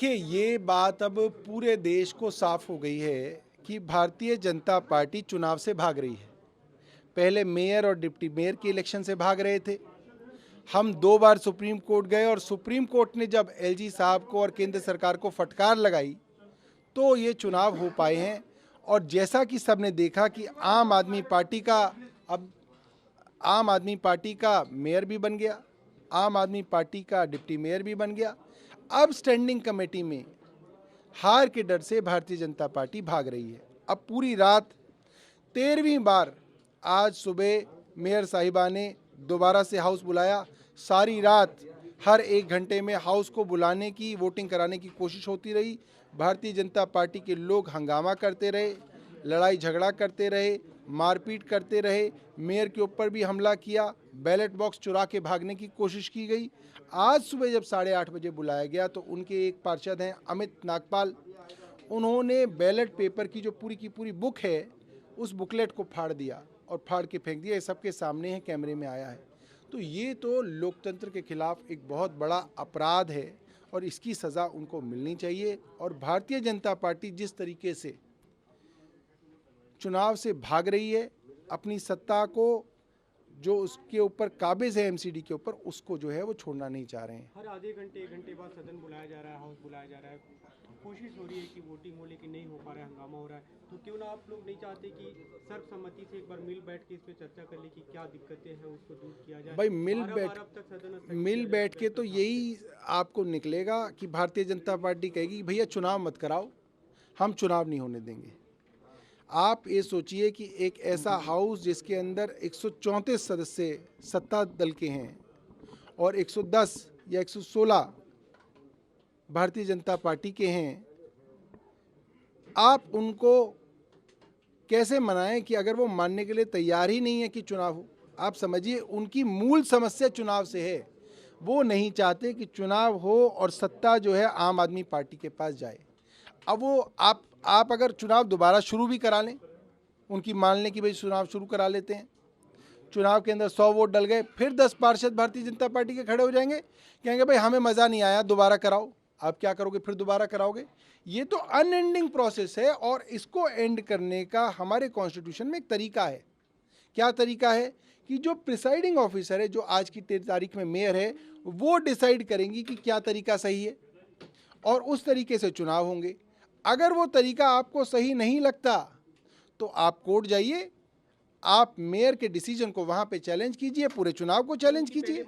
देखिए, ये बात अब पूरे देश को साफ हो गई है कि भारतीय जनता पार्टी चुनाव से भाग रही है। पहले मेयर और डिप्टी मेयर के इलेक्शन से भाग रहे थे। हम 2 बार सुप्रीम कोर्ट गए और सुप्रीम कोर्ट ने जब एलजी साहब को और केंद्र सरकार को फटकार लगाई तो ये चुनाव हो पाए हैं। और जैसा कि सबने देखा कि आम आदमी पार्टी का मेयर भी बन गया, आम आदमी पार्टी का डिप्टी मेयर भी बन गया। अब स्टैंडिंग कमेटी में हार के डर से भारतीय जनता पार्टी भाग रही है। अब पूरी रात 13वीं बार आज सुबह मेयर साहिबा ने दोबारा से हाउस बुलाया। सारी रात हर 1 घंटे में हाउस को बुलाने की, वोटिंग कराने की कोशिश होती रही। भारतीय जनता पार्टी के लोग हंगामा करते रहे, लड़ाई झगड़ा करते रहे, मारपीट करते रहे, मेयर के ऊपर भी हमला किया, बैलेट बॉक्स चुरा के भागने की कोशिश की गई। आज सुबह जब 8:30 बजे बुलाया गया तो उनके एक पार्षद हैं अमित नागपाल, उन्होंने बैलेट पेपर की जो पूरी की पूरी बुक है उस बुकलेट को फाड़ दिया और फाड़ के फेंक दिया। ये सबके सामने है, कैमरे में आया है। तो ये तो लोकतंत्र के खिलाफ एक बहुत बड़ा अपराध है और इसकी सज़ा उनको मिलनी चाहिए। और भारतीय जनता पार्टी जिस तरीके से चुनाव से भाग रही है, अपनी सत्ता को जो उसके ऊपर काबिज है एमसीडी के ऊपर, उसको जो है वो छोड़ना नहीं चाह रहे हैं। हर आधे घंटे 1 घंटे बाद सदन बुलाया जा रहा है, हाउस बुलाया जा रहा है, कोशिश हो रही है कि वोटिंग हो, लेकिन नहीं हो पा रहा है, हंगामा हो रहा है। तो क्यों ना आप लोग नहीं चाहते कि सर्वसम्मति से एक बार मिल बैठ के इस पे चर्चा कर ले कि क्या दिक्कतें हैं, उसको दूर किया जाए। भाई मिल बैठ के तो यही आपको निकलेगा कि भारतीय जनता पार्टी कहेगी कि भैया चुनाव मत कराओ, हम चुनाव नहीं होने देंगे। आप ये सोचिए कि एक ऐसा हाउस जिसके अंदर 134 सदस्य सत्ता दल के हैं और 110 या 116 भारतीय जनता पार्टी के हैं, आप उनको कैसे मनाएं कि अगर वो मानने के लिए तैयार ही नहीं है कि चुनाव हो। आप समझिए, उनकी मूल समस्या चुनाव से है। वो नहीं चाहते कि चुनाव हो और सत्ता जो है आम आदमी पार्टी के पास जाए। अब वो आप अगर चुनाव दोबारा शुरू भी करा लें, उनकी मान लें कि भाई चुनाव शुरू करा लेते हैं, चुनाव के अंदर 100 वोट डल गए, फिर 10 पार्षद भारतीय जनता पार्टी के खड़े हो जाएंगे, कहेंगे भाई हमें मज़ा नहीं आया, दोबारा कराओ। आप क्या करोगे? फिर दोबारा कराओगे। ये तो अनएंडिंग प्रोसेस है और इसको एंड करने का हमारे कॉन्स्टिट्यूशन में एक तरीका है। क्या तरीका है? कि जो प्रिसाइडिंग ऑफिसर है, जो आज की तारीख में मेयर है, वो डिसाइड करेंगी कि क्या तरीका सही है और उस तरीके से चुनाव होंगे। अगर वो तरीका आपको सही नहीं लगता तो आप कोर्ट जाइए, आप मेयर के डिसीजन को वहां पे चैलेंज कीजिए, पूरे चुनाव को चैलेंज कीजिए।